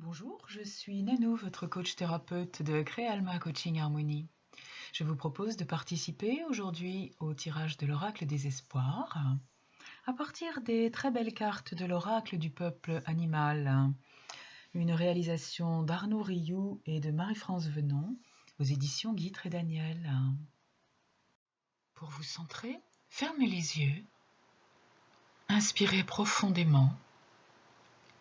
Bonjour, je suis Nanou, votre coach thérapeute de Créalma Coaching Harmonie. Je vous propose de participer aujourd'hui au tirage de l'oracle des espoirs à partir des très belles cartes de l'oracle du peuple animal, une réalisation d'Arnaud Rioux et de Marie-France Venon aux éditions Guitre et Daniel. Pour vous centrer, fermez les yeux, inspirez profondément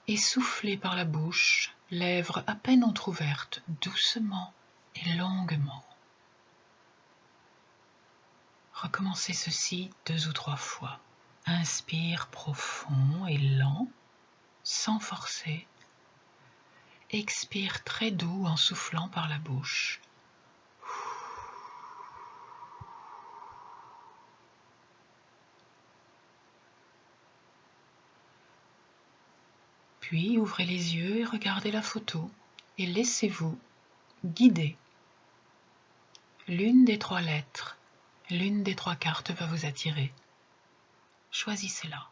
et soufflez par la bouche, lèvres à peine entr'ouvertes, doucement et longuement. Recommencez ceci 2 ou 3 fois. Inspire profond et lent, sans forcer. Expire très doux en soufflant par la bouche. Puis ouvrez les yeux et regardez la photo et laissez-vous guider. L'une des 3 lettres, l'une des 3 cartes va vous attirer. Choisissez-la.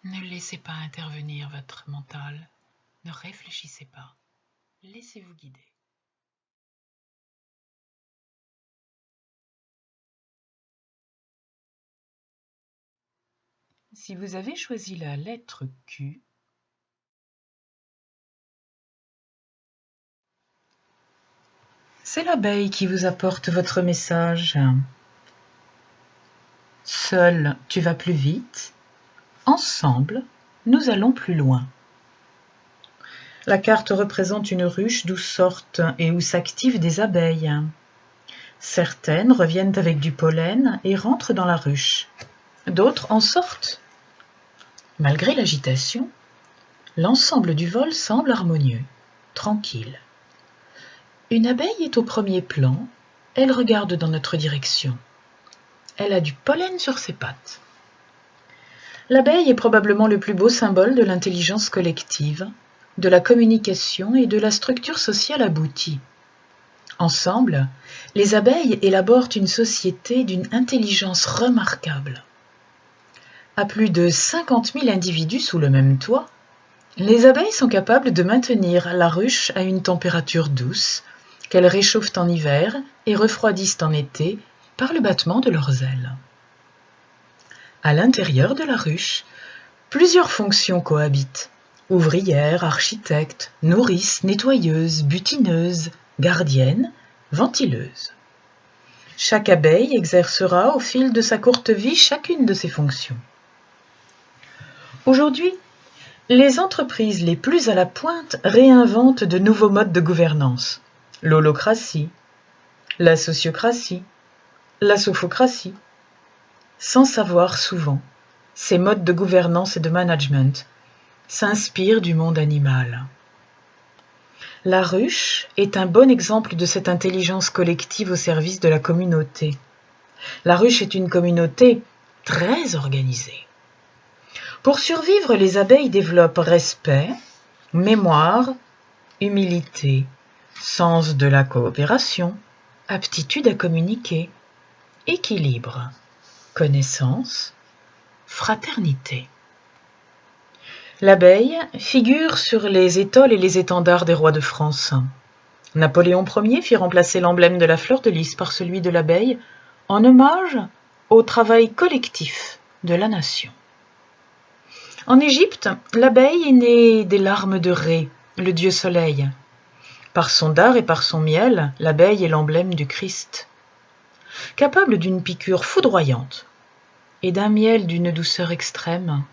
Ne laissez pas intervenir votre mental. Ne réfléchissez pas. Laissez-vous guider. Si vous avez choisi la lettre Q, c'est l'abeille qui vous apporte votre message. Seul, tu vas plus vite. Ensemble, nous allons plus loin. La carte représente une ruche d'où sortent et où s'activent des abeilles. Certaines reviennent avec du pollen et rentrent dans la ruche. D'autres en sortent. Malgré l'agitation, l'ensemble du vol semble harmonieux, tranquille. Une abeille est au premier plan, elle regarde dans notre direction. Elle a du pollen sur ses pattes. L'abeille est probablement le plus beau symbole de l'intelligence collective, de la communication et de la structure sociale aboutie. Ensemble, les abeilles élaborent une société d'une intelligence remarquable. À plus de 50 000 individus sous le même toit, les abeilles sont capables de maintenir la ruche à une température douce, qu'elles réchauffent en hiver et refroidissent en été par le battement de leurs ailes. À l'intérieur de la ruche, plusieurs fonctions cohabitent. Ouvrière, architecte, nourrice, nettoyeuse, butineuse, gardienne, ventileuse. Chaque abeille exercera au fil de sa courte vie chacune de ces fonctions. Aujourd'hui, les entreprises les plus à la pointe réinventent de nouveaux modes de gouvernance. L'holocratie, la sociocratie, la sophocratie. Sans savoir souvent, ces modes de gouvernance et de management s'inspirent du monde animal. La ruche est un bon exemple de cette intelligence collective au service de la communauté. La ruche est une communauté très organisée. Pour survivre, les abeilles développent respect, mémoire, humilité, sens de la coopération, aptitude à communiquer, équilibre, connaissance, fraternité. L'abeille figure sur les étoles et les étendards des rois de France. Napoléon Ier fit remplacer l'emblème de la fleur de lys par celui de l'abeille en hommage au travail collectif de la nation. En Égypte, l'abeille est née des larmes de Ré, le dieu soleil. Par son dard et par son miel, l'abeille est l'emblème du Christ. Capable d'une piqûre foudroyante et d'un miel d'une douceur extrême.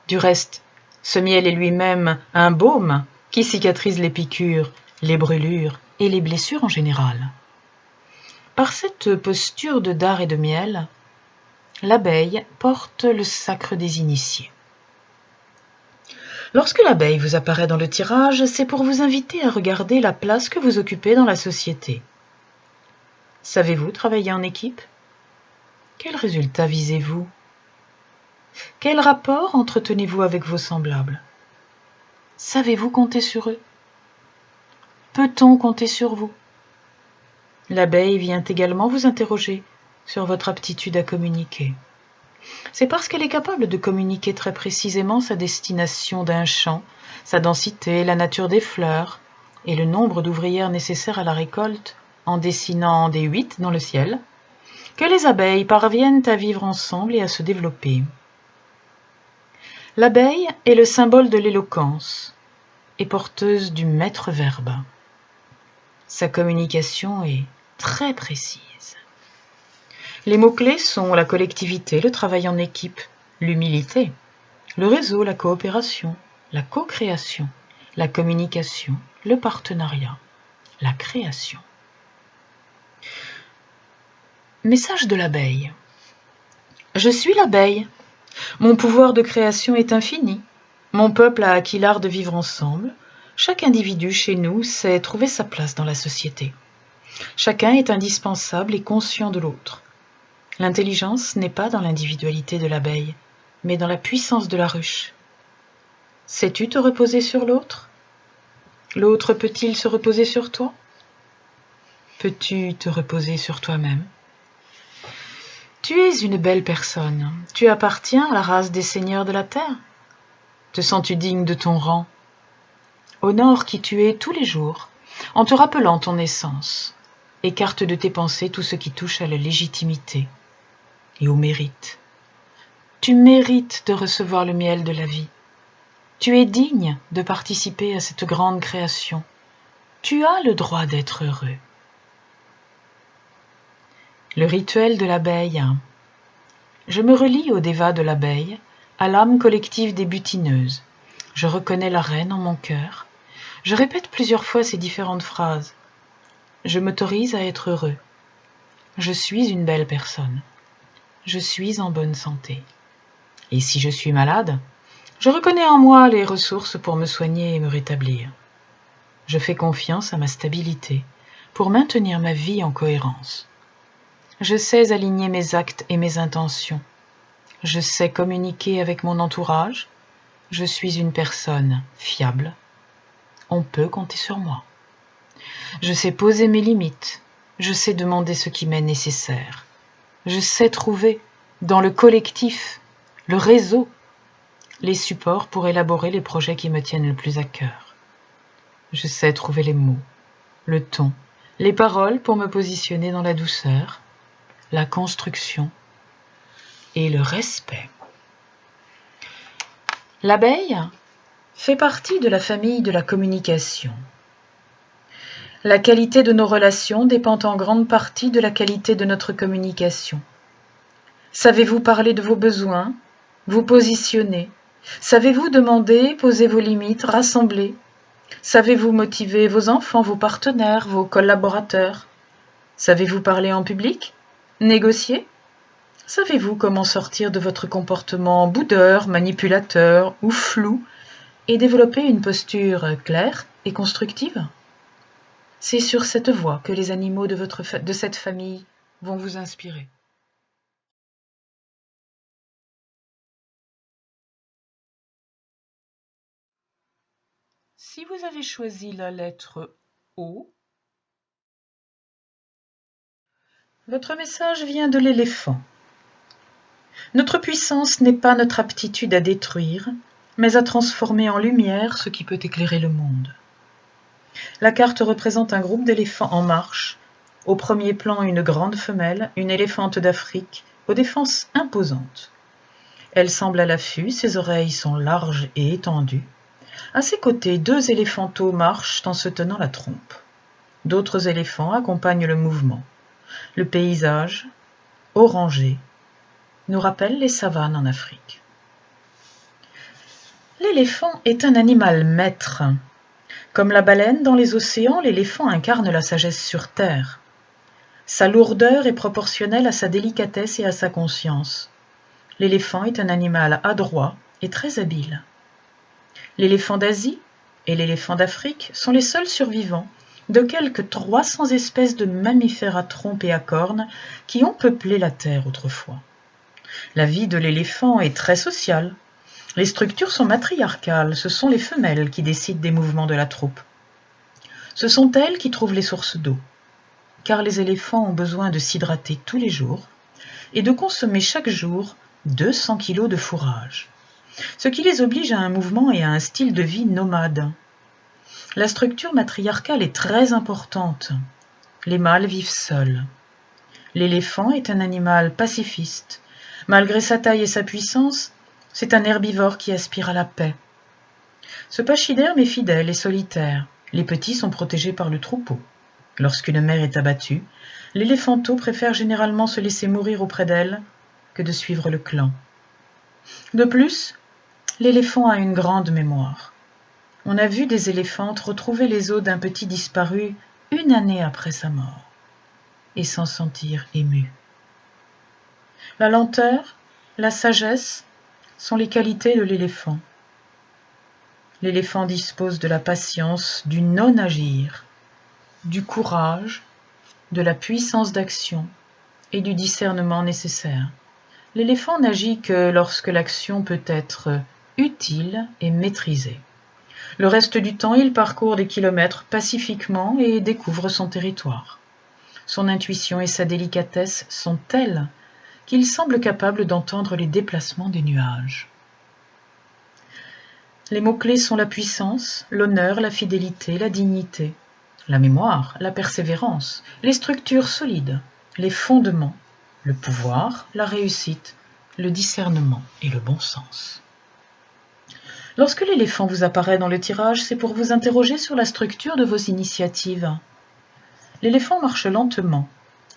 Du reste, ce miel est lui-même un baume qui cicatrise les piqûres, les brûlures et les blessures en général. Par cette posture de dard et de miel, l'abeille porte le sacre des initiés. Lorsque l'abeille vous apparaît dans le tirage, c'est pour vous inviter à regarder la place que vous occupez dans la société. Savez-vous travailler en équipe ? Quels résultats visez-vous ? Quel rapport entretenez-vous avec vos semblables ? Savez-vous compter sur eux ? Peut-on compter sur vous ? L'abeille vient également vous interroger sur votre aptitude à communiquer. C'est parce qu'elle est capable de communiquer très précisément sa destination d'un champ, sa densité, la nature des fleurs et le nombre d'ouvrières nécessaires à la récolte en dessinant des 8 dans le ciel, que les abeilles parviennent à vivre ensemble et à se développer. L'abeille est le symbole de l'éloquence et porteuse du maître verbe. Sa communication est très précise. Les mots-clés sont la collectivité, le travail en équipe, l'humilité, le réseau, la coopération, la co-création, la communication, le partenariat, la création. Message de l'abeille. Je suis l'abeille. Mon pouvoir de création est infini. Mon peuple a acquis l'art de vivre ensemble. Chaque individu chez nous sait trouver sa place dans la société. Chacun est indispensable et conscient de l'autre. L'intelligence n'est pas dans l'individualité de l'abeille, mais dans la puissance de la ruche. Sais-tu te reposer sur l'autre? L'autre peut-il se reposer sur toi? Peux-tu te reposer sur toi-même? Tu es une belle personne. Tu appartiens à la race des seigneurs de la terre. Te sens-tu digne de ton rang? Honore qui tu es tous les jours, en te rappelant ton essence. Écarte de tes pensées tout ce qui touche à la légitimité et au mérite. Tu mérites de recevoir le miel de la vie. Tu es digne de participer à cette grande création. Tu as le droit d'être heureux. Le rituel de l'abeille. Je me relie au déva de l'abeille, à l'âme collective des butineuses. Je reconnais la reine en mon cœur. Je répète plusieurs fois ces différentes phrases. Je m'autorise à être heureux. Je suis une belle personne. Je suis en bonne santé. Et si je suis malade, je reconnais en moi les ressources pour me soigner et me rétablir. Je fais confiance à ma stabilité pour maintenir ma vie en cohérence. Je sais aligner mes actes et mes intentions. Je sais communiquer avec mon entourage. Je suis une personne fiable. On peut compter sur moi. Je sais poser mes limites. Je sais demander ce qui m'est nécessaire. Je sais trouver, dans le collectif, le réseau, les supports pour élaborer les projets qui me tiennent le plus à cœur. Je sais trouver les mots, le ton, les paroles pour me positionner dans la douceur, la construction et le respect. L'abeille fait partie de la famille de la communication. La qualité de nos relations dépend en grande partie de la qualité de notre communication. Savez-vous parler de vos besoins, vous positionner? Savez-vous demander, poser vos limites, rassembler? Savez-vous motiver vos enfants, vos partenaires, vos collaborateurs? Savez-vous parler en public? Négocier? Savez-vous comment sortir de votre comportement boudeur, manipulateur ou flou et développer une posture claire et constructive? C'est sur cette voie que les animaux de cette famille vont vous inspirer. Si vous avez choisi la lettre O, votre message vient de l'éléphant. Notre puissance n'est pas notre aptitude à détruire, mais à transformer en lumière ce qui peut éclairer le monde. La carte représente un groupe d'éléphants en marche. Au premier plan, une grande femelle, une éléphante d'Afrique, aux défenses imposantes. Elle semble à l'affût, ses oreilles sont larges et étendues. À ses côtés, 2 éléphanteaux marchent en se tenant la trompe. D'autres éléphants accompagnent le mouvement. Le paysage, orangé, nous rappelle les savanes en Afrique. L'éléphant est un animal maître. Comme la baleine dans les océans, l'éléphant incarne la sagesse sur terre. Sa lourdeur est proportionnelle à sa délicatesse et à sa conscience. L'éléphant est un animal adroit et très habile. L'éléphant d'Asie et l'éléphant d'Afrique sont les seuls survivants de quelques 300 espèces de mammifères à trompe et à cornes qui ont peuplé la Terre autrefois. La vie de l'éléphant est très sociale. Les structures sont matriarcales, ce sont les femelles qui décident des mouvements de la troupe. Ce sont elles qui trouvent les sources d'eau, car les éléphants ont besoin de s'hydrater tous les jours et de consommer chaque jour 200 kilos de fourrage, ce qui les oblige à un mouvement et à un style de vie nomade. La structure matriarcale est très importante. Les mâles vivent seuls. L'éléphant est un animal pacifiste. Malgré sa taille et sa puissance, c'est un herbivore qui aspire à la paix. Ce pachyderme est fidèle et solitaire. Les petits sont protégés par le troupeau. Lorsqu'une mère est abattue, l'éléphanteau préfère généralement se laisser mourir auprès d'elle que de suivre le clan. De plus, l'éléphant a une grande mémoire. On a vu des éléphantes retrouver les os d'un petit disparu 1 année après sa mort et s'en sentir émus. La lenteur, la sagesse sont les qualités de l'éléphant. L'éléphant dispose de la patience, du non-agir, du courage, de la puissance d'action et du discernement nécessaire. L'éléphant n'agit que lorsque l'action peut être utile et maîtrisée. Le reste du temps, il parcourt des kilomètres pacifiquement et découvre son territoire. Son intuition et sa délicatesse sont telles qu'il semble capable d'entendre les déplacements des nuages. Les mots-clés sont la puissance, l'honneur, la fidélité, la dignité, la mémoire, la persévérance, les structures solides, les fondements, le pouvoir, la réussite, le discernement et le bon sens. Lorsque l'éléphant vous apparaît dans le tirage, c'est pour vous interroger sur la structure de vos initiatives. L'éléphant marche lentement.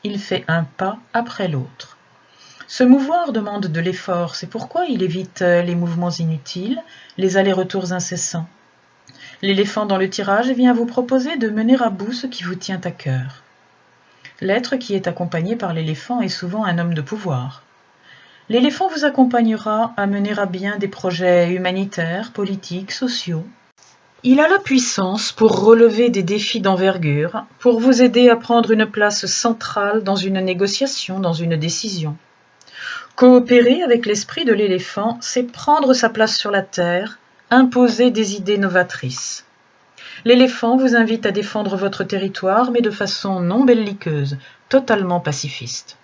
Il fait un pas après l'autre. Se mouvoir demande de l'effort, c'est pourquoi il évite les mouvements inutiles, les allers-retours incessants. L'éléphant dans le tirage vient vous proposer de mener à bout ce qui vous tient à cœur. L'être qui est accompagné par l'éléphant est souvent un homme de pouvoir. L'éléphant vous accompagnera à mener à bien des projets humanitaires, politiques, sociaux. Il a la puissance pour relever des défis d'envergure, pour vous aider à prendre une place centrale dans une négociation, dans une décision. Coopérer avec l'esprit de l'éléphant, c'est prendre sa place sur la terre, imposer des idées novatrices. L'éléphant vous invite à défendre votre territoire, mais de façon non belliqueuse, totalement pacifiste.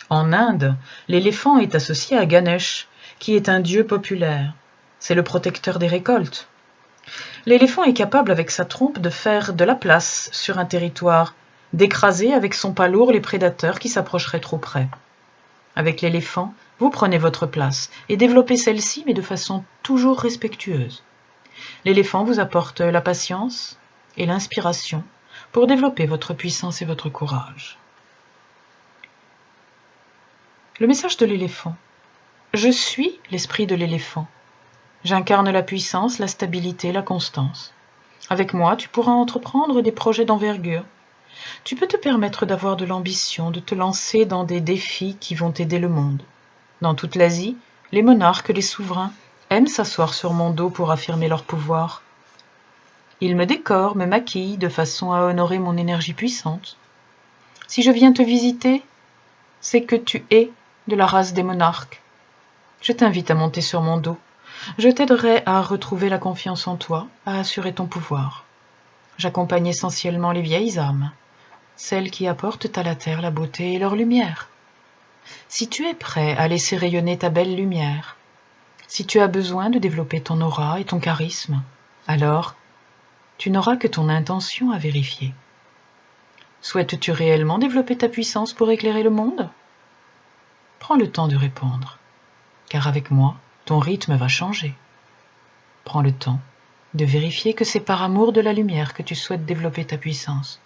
En Inde, l'éléphant est associé à Ganesh, qui est un dieu populaire. C'est le protecteur des récoltes. L'éléphant est capable avec sa trompe de faire de la place sur un territoire, d'écraser avec son pas lourd les prédateurs qui s'approcheraient trop près. Avec l'éléphant, vous prenez votre place et développez celle-ci, mais de façon toujours respectueuse. L'éléphant vous apporte la patience et l'inspiration pour développer votre puissance et votre courage. Le message de l'éléphant. Je suis l'esprit de l'éléphant. J'incarne la puissance, la stabilité, la constance. Avec moi, tu pourras entreprendre des projets d'envergure. Tu peux te permettre d'avoir de l'ambition, de te lancer dans des défis qui vont aider le monde. Dans toute l'Asie, les monarques, les souverains aiment s'asseoir sur mon dos pour affirmer leur pouvoir. Ils me décorent, me maquillent de façon à honorer mon énergie puissante. Si je viens te visiter, c'est que tu es de la race des monarques. Je t'invite à monter sur mon dos. Je t'aiderai à retrouver la confiance en toi, à assurer ton pouvoir. J'accompagne essentiellement les vieilles âmes, celles qui apportent à la terre la beauté et leur lumière. Si tu es prêt à laisser rayonner ta belle lumière, si tu as besoin de développer ton aura et ton charisme, alors tu n'auras que ton intention à vérifier. Souhaites-tu réellement développer ta puissance pour éclairer le monde ? Prends le temps de répondre, car avec moi, ton rythme va changer. Prends le temps de vérifier que c'est par amour de la lumière que tu souhaites développer ta puissance.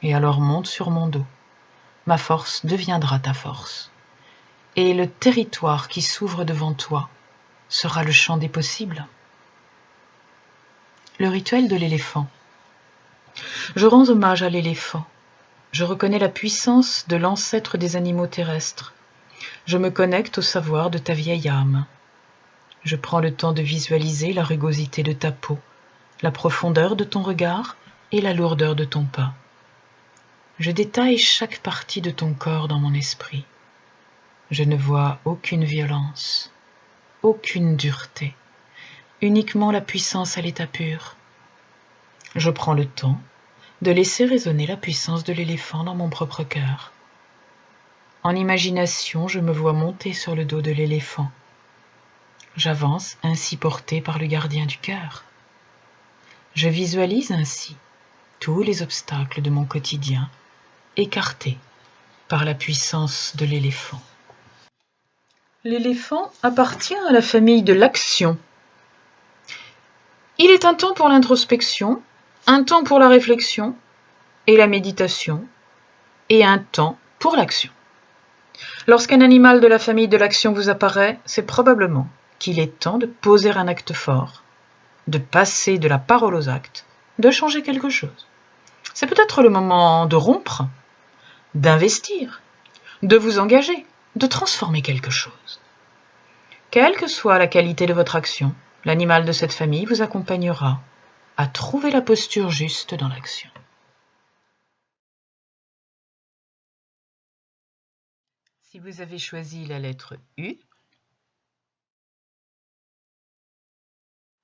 Et alors monte sur mon dos. Ma force deviendra ta force. Et le territoire qui s'ouvre devant toi sera le champ des possibles. Le rituel de l'éléphant. Je rends hommage à l'éléphant. Je reconnais la puissance de l'ancêtre des animaux terrestres. Je me connecte au savoir de ta vieille âme. Je prends le temps de visualiser la rugosité de ta peau, la profondeur de ton regard et la lourdeur de ton pas. Je détaille chaque partie de ton corps dans mon esprit. Je ne vois aucune violence, aucune dureté, uniquement la puissance à l'état pur. Je prends le temps de laisser résonner la puissance de l'éléphant dans mon propre cœur. En imagination, je me vois monter sur le dos de l'éléphant. J'avance ainsi porté par le gardien du cœur. Je visualise ainsi tous les obstacles de mon quotidien écartés par la puissance de l'éléphant. L'éléphant appartient à la famille de l'action. Il est un temps pour l'introspection, un temps pour la réflexion et la méditation, et un temps pour l'action. Lorsqu'un animal de la famille de l'action vous apparaît, c'est probablement qu'il est temps de poser un acte fort, de passer de la parole aux actes, de changer quelque chose. C'est peut-être le moment de rompre, d'investir, de vous engager, de transformer quelque chose. Quelle que soit la qualité de votre action, l'animal de cette famille vous accompagnera à trouver la posture juste dans l'action. Si vous avez choisi la lettre U,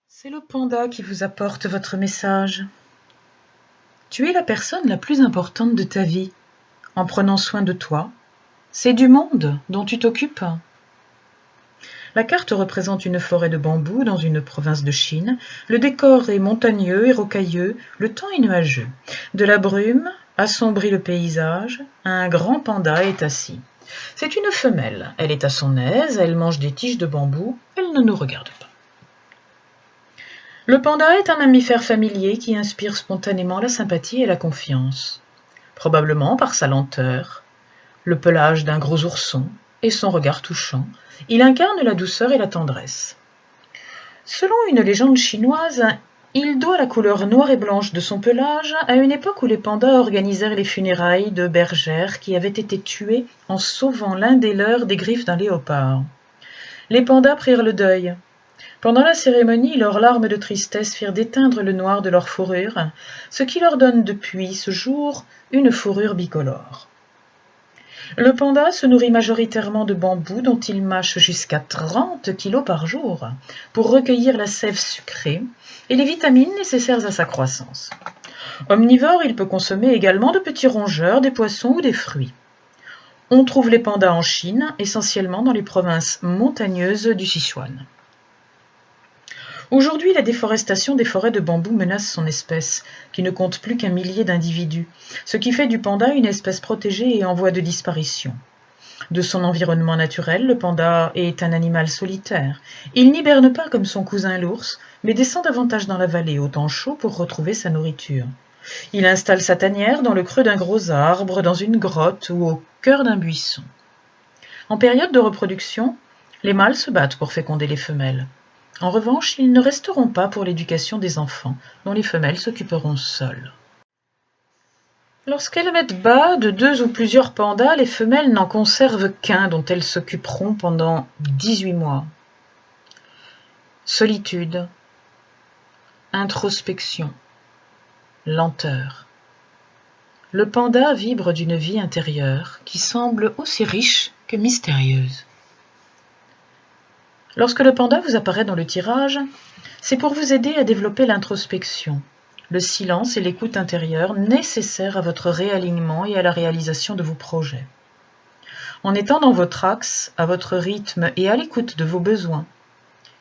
c'est le panda qui vous apporte votre message. Tu es la personne la plus importante de ta vie. En prenant soin de toi, c'est du monde dont tu t'occupes. La carte représente une forêt de bambous dans une province de Chine. Le décor est montagneux et rocailleux, le temps est nuageux. De la brume assombrit le paysage, un grand panda est assis. C'est une femelle, elle est à son aise, elle mange des tiges de bambou, elle ne nous regarde pas. Le panda est un mammifère familier qui inspire spontanément la sympathie et la confiance, probablement par sa lenteur, le pelage d'un gros ourson et son regard touchant. Il incarne la douceur et la tendresse. Selon une légende chinoise, il doit la couleur noire et blanche de son pelage à une époque où les pandas organisèrent les funérailles de bergères qui avaient été tuées en sauvant l'un des leurs des griffes d'un léopard. Les pandas prirent le deuil. Pendant la cérémonie, leurs larmes de tristesse firent déteindre le noir de leur fourrure, ce qui leur donne depuis ce jour une fourrure bicolore. Le panda se nourrit majoritairement de bambou dont il mâche jusqu'à 30 kilos par jour pour recueillir la sève sucrée et les vitamines nécessaires à sa croissance. Omnivore, il peut consommer également de petits rongeurs, des poissons ou des fruits. On trouve les pandas en Chine, essentiellement dans les provinces montagneuses du Sichuan. Aujourd'hui, la déforestation des forêts de bambou menace son espèce, qui ne compte plus qu'un millier d'individus, ce qui fait du panda une espèce protégée et en voie de disparition. De son environnement naturel, le panda est un animal solitaire. Il n'hiberne pas comme son cousin l'ours, mais descend davantage dans la vallée au temps chaud pour retrouver sa nourriture. Il installe sa tanière dans le creux d'un gros arbre, dans une grotte ou au cœur d'un buisson. En période de reproduction, les mâles se battent pour féconder les femelles. En revanche, ils ne resteront pas pour l'éducation des enfants, dont les femelles s'occuperont seules. Lorsqu'elles mettent bas de 2 ou plusieurs pandas, les femelles n'en conservent qu'un dont elles s'occuperont pendant 18 mois. Solitude, introspection, lenteur. Le panda vibre d'une vie intérieure qui semble aussi riche que mystérieuse. Lorsque le panda vous apparaît dans le tirage, c'est pour vous aider à développer l'introspection, le silence et l'écoute intérieure nécessaires à votre réalignement et à la réalisation de vos projets. En étant dans votre axe, à votre rythme et à l'écoute de vos besoins,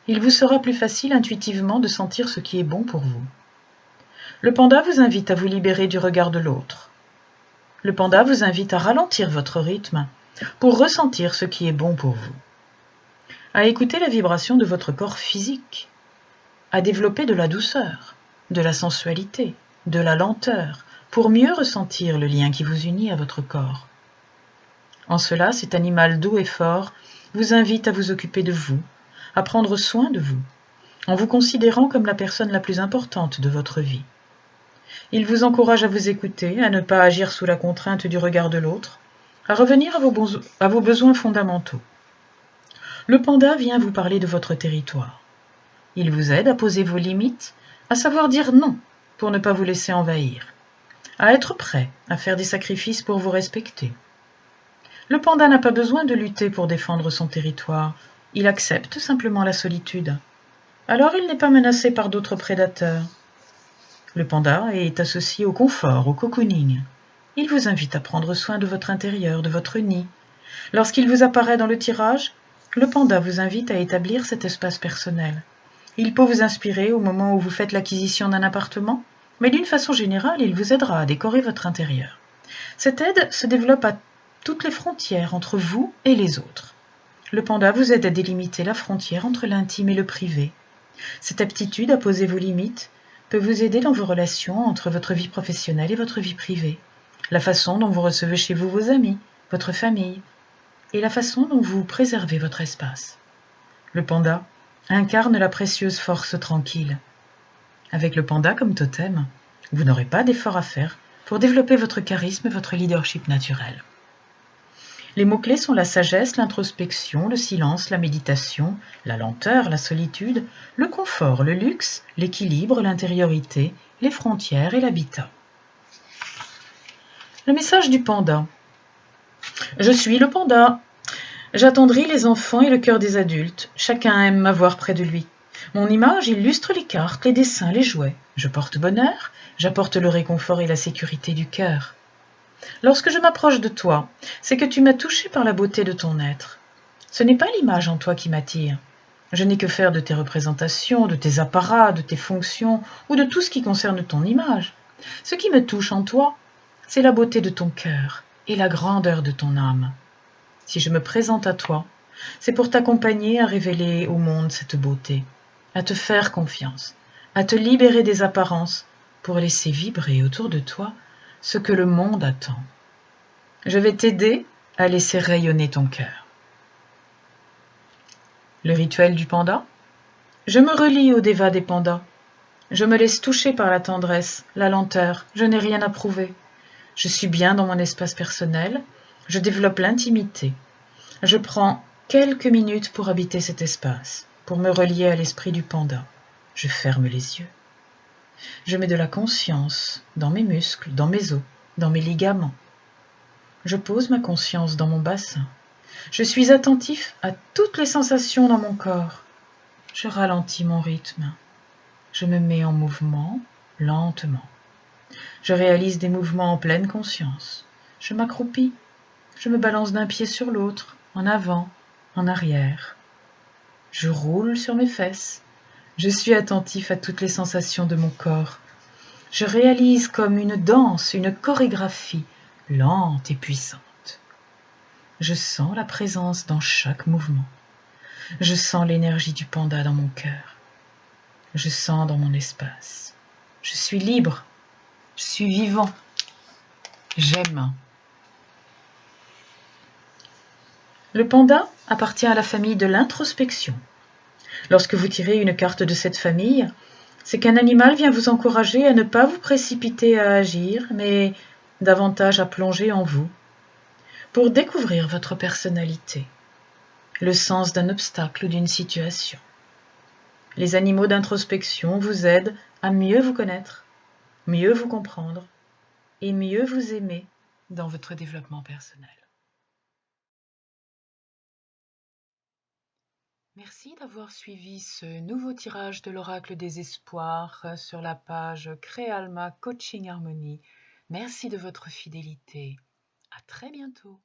il vous sera plus facile intuitivement de sentir ce qui est bon pour vous. Le panda vous invite à vous libérer du regard de l'autre. Le panda vous invite à ralentir votre rythme pour ressentir ce qui est bon pour vous, à écouter la vibration de votre corps physique, à développer de la douceur, de la sensualité, de la lenteur, pour mieux ressentir le lien qui vous unit à votre corps. En cela, cet animal doux et fort vous invite à vous occuper de vous, à prendre soin de vous, en vous considérant comme la personne la plus importante de votre vie. Il vous encourage à vous écouter, à ne pas agir sous la contrainte du regard de l'autre, à revenir à vos besoins fondamentaux. Le panda vient vous parler de votre territoire. Il vous aide à poser vos limites, à savoir dire non pour ne pas vous laisser envahir, à être prêt à faire des sacrifices pour vous respecter. Le panda n'a pas besoin de lutter pour défendre son territoire, il accepte simplement la solitude. Alors il n'est pas menacé par d'autres prédateurs. Le panda est associé au confort, au cocooning. Il vous invite à prendre soin de votre intérieur, de votre nid, Lorsqu'il vous apparaît dans le tirage, le panda vous invite à établir cet espace personnel. Il peut vous inspirer au moment où vous faites l'acquisition d'un appartement, mais d'une façon générale, il vous aidera à décorer votre intérieur. Cette aide se développe à toutes les frontières entre vous et les autres. Le panda vous aide à délimiter la frontière entre l'intime et le privé. Cette aptitude à poser vos limites peut vous aider dans vos relations entre votre vie professionnelle et votre vie privée, la façon dont vous recevez chez vous vos amis, votre famille, et la façon dont vous préservez votre espace. Le panda incarne la précieuse force tranquille. Avec le panda comme totem, vous n'aurez pas d'effort à faire pour développer votre charisme et votre leadership naturel. Les mots-clés sont la sagesse, l'introspection, le silence, la méditation, la lenteur, la solitude, le confort, le luxe, l'équilibre, l'intériorité, les frontières et l'habitat. Le message du panda. Je suis le panda. J'attendris les enfants et le cœur des adultes. Chacun aime m'avoir près de lui. Mon image illustre les cartes, les dessins, les jouets. Je porte bonheur, j'apporte le réconfort et la sécurité du cœur. Lorsque je m'approche de toi, c'est que tu m'as touché par la beauté de ton être. Ce n'est pas l'image en toi qui m'attire. Je n'ai que faire de tes représentations, de tes apparats, de tes fonctions ou de tout ce qui concerne ton image. Ce qui me touche en toi, c'est la beauté de ton cœur et la grandeur de ton âme. Si je me présente à toi, c'est pour t'accompagner à révéler au monde cette beauté, à te faire confiance, à te libérer des apparences pour laisser vibrer autour de toi ce que le monde attend. Je vais t'aider à laisser rayonner ton cœur. Le rituel du panda. Je me relie au déva des pandas. Je me laisse toucher par la tendresse, la lenteur, je n'ai rien à prouver. Je suis bien dans mon espace personnel, je développe l'intimité. Je prends quelques minutes pour habiter cet espace, pour me relier à l'esprit du panda. Je ferme les yeux. Je mets de la conscience dans mes muscles, dans mes os, dans mes ligaments. Je pose ma conscience dans mon bassin. Je suis attentif à toutes les sensations dans mon corps. Je ralentis mon rythme. Je me mets en mouvement lentement. Je réalise des mouvements en pleine conscience. Je m'accroupis. Je me balance d'un pied sur l'autre, en avant, en arrière. Je roule sur mes fesses. Je suis attentif à toutes les sensations de mon corps. Je réalise comme une danse, une chorégraphie lente et puissante. Je sens la présence dans chaque mouvement. Je sens l'énergie du panda dans mon cœur. Je sens dans mon espace. Je suis libre. Je suis vivant. J'aime. Le panda appartient à la famille de l'introspection. Lorsque vous tirez une carte de cette famille, c'est qu'un animal vient vous encourager à ne pas vous précipiter à agir, mais davantage à plonger en vous, pour découvrir votre personnalité, le sens d'un obstacle ou d'une situation. Les animaux d'introspection vous aident à mieux vous connaître, mieux vous comprendre et mieux vous aimer dans votre développement personnel. Merci d'avoir suivi ce nouveau tirage de l'Oracle des Espoirs sur la page Créalma Coaching Harmonie. Merci de votre fidélité. À très bientôt.